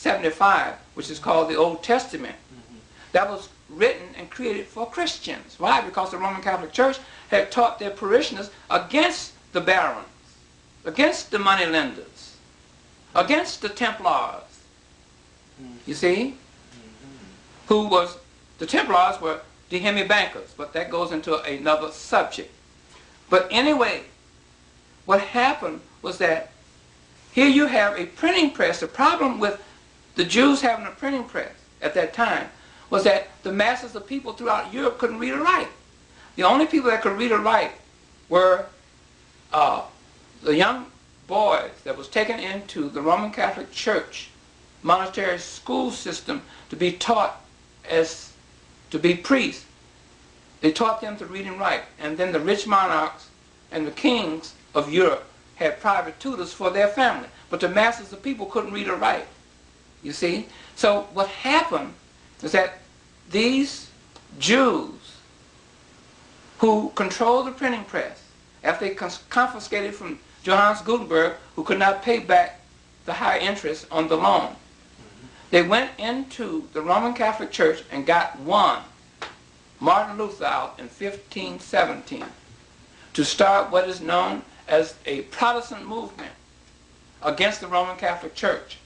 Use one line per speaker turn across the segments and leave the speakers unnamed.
75, which is called the Old Testament. That was written and created for Christians. Why? Because the Roman Catholic Church had taught their parishioners against the barons, against the moneylenders, against the Templars. You see? The Templars were the Hemi bankers, but that goes into another subject. But anyway, what happened was that here you have a printing press. The problem with the Jews having a printing press at that time was that the masses of people throughout Europe couldn't read or write. The only people that could read or write were the young boys that was taken into the Roman Catholic Church monetary school system to be taught to be priests. They taught them to read and write. And then the rich monarchs and the kings of Europe had private tutors for their family. But the masses of people couldn't read or write. You see? So what happened is that these Jews who controlled the printing press, after they confiscated from Johannes Gutenberg, who could not pay back the high interest on the loan, they went into the Roman Catholic Church and got one, Martin Luther, out in 1517 to start what is known as a Protestant movement against the Roman Catholic Church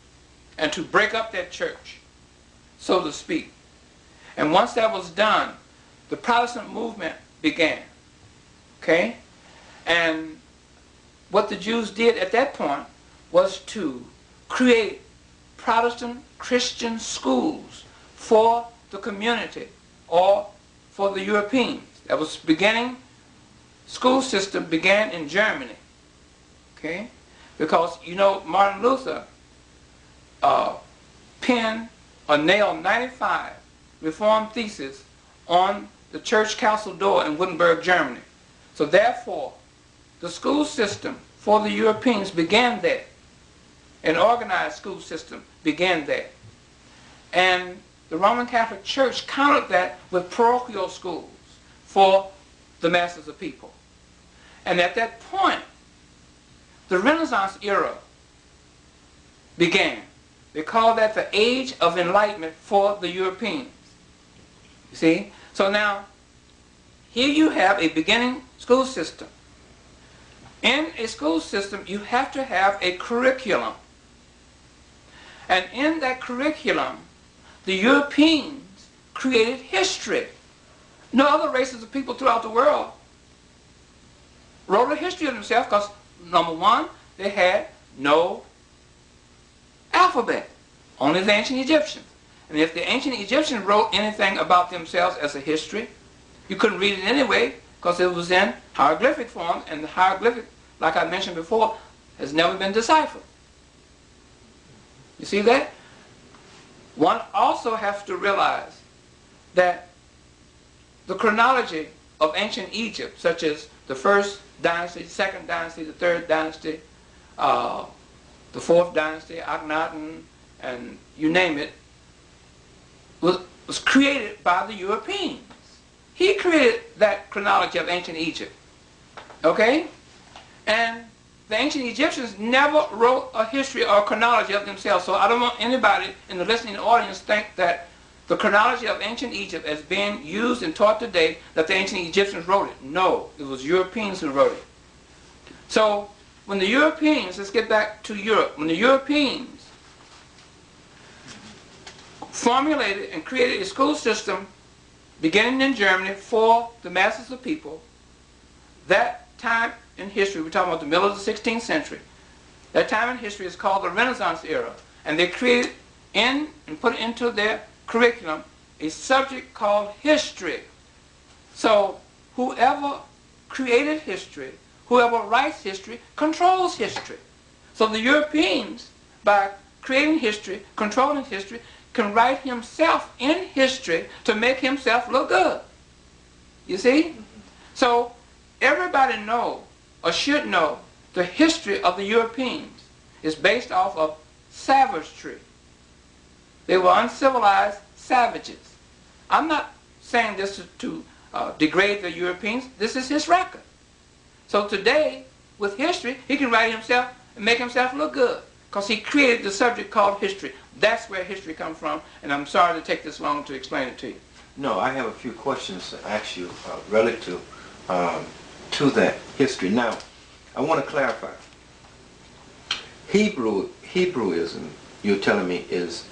and to break up that church, so to speak. And once that was done, the Protestant movement began. Okay? And what the Jews did at that point was to create Protestant Christian schools for the community or for the Europeans. That was beginning, school system began in Germany. Okay? Because, you know, Martin Luther penned or nailed 95 Reformed theses on the church council door in Wittenberg, Germany. So therefore, the school system for the Europeans began there. An organized school system began there. And the Roman Catholic Church countered that with parochial schools for the masses of people. And at that point, the Renaissance era began. They called that the Age of Enlightenment for the Europeans. You see? So now, here you have a beginning school system. In a school system, you have to have a curriculum. And in that curriculum, the Europeans created history. No other races of people throughout the world wrote a history of themselves because, number one, they had no alphabet. Only the ancient Egyptians. And if the ancient Egyptians wrote anything about themselves as a history, you couldn't read it anyway because it was in hieroglyphic form, and the hieroglyphic, like I mentioned before, has never been deciphered. You see that? One also has to realize that the chronology of ancient Egypt, such as the first dynasty, second dynasty, the third dynasty, the fourth dynasty, Akhenaten, and you name it, was created by the Europeans. He created that chronology of ancient Egypt. Okay? And the ancient Egyptians never wrote a history or a chronology of themselves. So I don't want anybody in the listening audience to think that the chronology of ancient Egypt as being used and taught today, that the ancient Egyptians wrote it. No, it was Europeans who wrote it. So when the Europeans, let's get back to Europe, when the Europeans formulated and created a school system beginning in Germany for the masses of people, that time in history, we're talking about the middle of the 16th century, that time in history is called the Renaissance era. And they created and put into their curriculum a subject called history. So whoever created history, whoever writes history, controls history. So the Europeans, by creating history, controlling history, can write himself in history to make himself look good. You see? So everybody knows, or should know, the history of the Europeans is based off of savagery. They were uncivilized savages. I'm not saying this to degrade the Europeans. This is his record. So today, with history, he can write himself and make himself look good. because he created the subject called history. That's where history comes from, and I'm sorry to take this long to explain it to you.
No, I have a few questions to ask you relative to that history. Now, I want to clarify. Hebrewism, you're telling me, is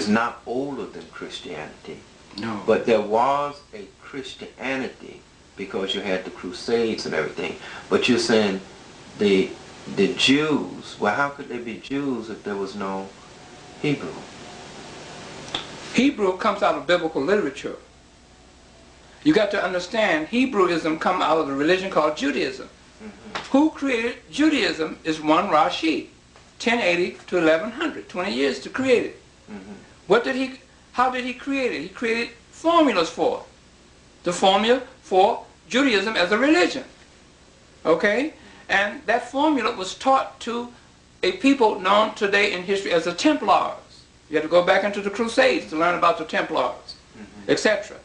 not older than Christianity.
No.
But there was a Christianity because you had the Crusades and everything. But you're saying the Jews, well, how could they be Jews if there was no Hebrew?
Hebrew comes out of biblical literature. You got to understand, Hebrewism comes out of the religion called Judaism. Who created Judaism is one Rashi, 1080 to 1100, 20 years to create it. How did he create it? He created formulas for it. The formula for Judaism as a religion. Okay? And that formula was taught to a people known today in history as the Templars. You have to go back into the Crusades to learn about the Templars, etc.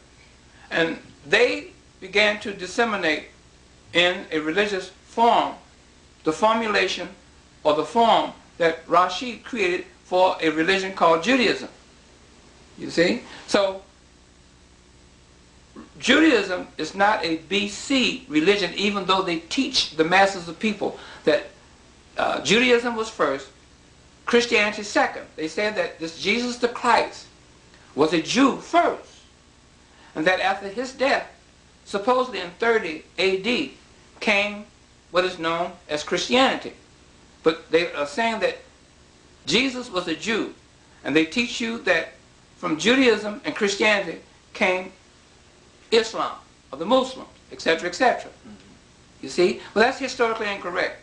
And they began to disseminate in a religious form the formulation or the form that Rashi created for a religion called Judaism. You see? So, Judaism is not a BC religion, even though they teach the masses of people that Judaism was first, Christianity second. They said that this Jesus the Christ was a Jew first, and that after his death, supposedly in 30 AD, came what is known as Christianity. But they are saying that Jesus was a Jew, and they teach you that from Judaism and Christianity came Islam, or the Muslims, etc., etc. You see? Well, that's historically incorrect.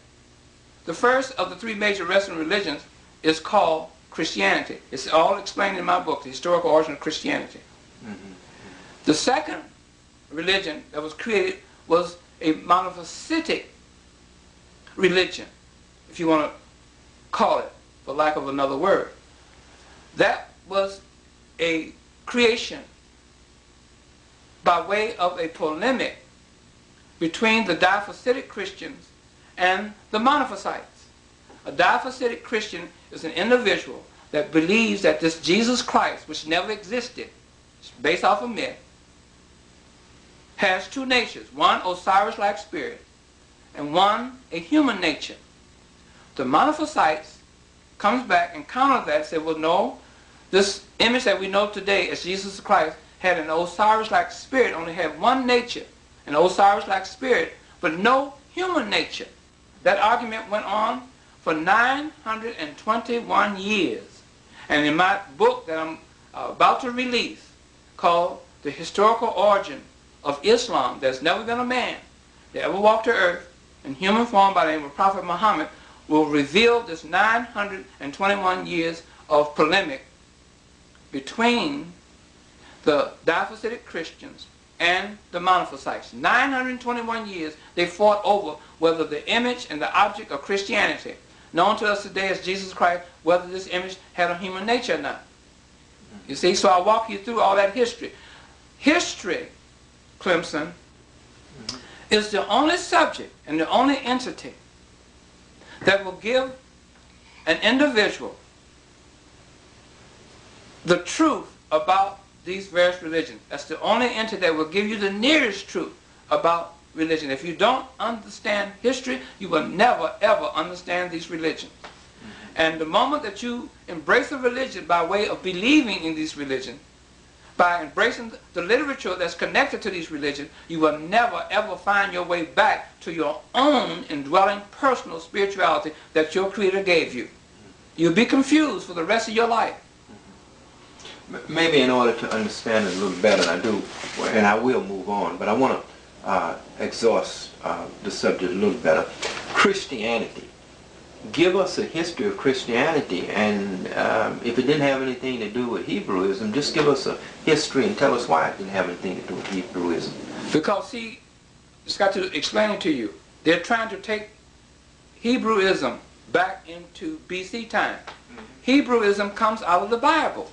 The first of the three major Western religions is called Christianity. It's all explained in my book, The Historical Origin of Christianity. The second religion that was created was a monophysitic religion, if you want to call it, for lack of another word. That was a creation by way of a polemic between the diaphysitic Christians and the monophysites. A diaphysitic Christian is an individual that believes that this Jesus Christ, which never existed, it's based off of myth, has two natures, one Osiris-like spirit and one a human nature. The monophysites comes back and counter that and say, well, no, this image that we know today as Jesus Christ had an Osiris-like spirit, only had one nature, an Osiris-like spirit, but no human nature. That argument went on for 921 years. And in my book that I'm about to release, called The Historical Origin of Islam, there's never been a man that ever walked the earth in human form by the name of Prophet Muhammad, will reveal this 921 years of polemic between the diaphysitic Christians and the monophysites. 921 years they fought over whether the image and the object of Christianity, known to us today as Jesus Christ, whether this image had a human nature or not. You see, so I'll walk you through all that history. History, Clemson, is the only subject and the only entity that will give an individual the truth about these various religions. That's the only entity that will give you the nearest truth about religion. If you don't understand history, you will never, ever understand these religions. And the moment that you embrace a religion by way of believing in these religions, by embracing the literature that's connected to these religions, you will never, ever find your way back to your own indwelling personal spirituality that your Creator gave you. You'll be confused for the rest of your life.
Maybe in order to understand it a little better, and I do, and I will move on, but I want to exhaust the subject a little better. Christianity. Give us a history of Christianity, and if it didn't have anything to do with Hebrewism, just give us a history and tell us why it didn't have anything to do with Hebrewism.
Because, see, it's got to explain it to you. They're trying to take Hebrewism back into BC time. Hebrewism comes out of the Bible.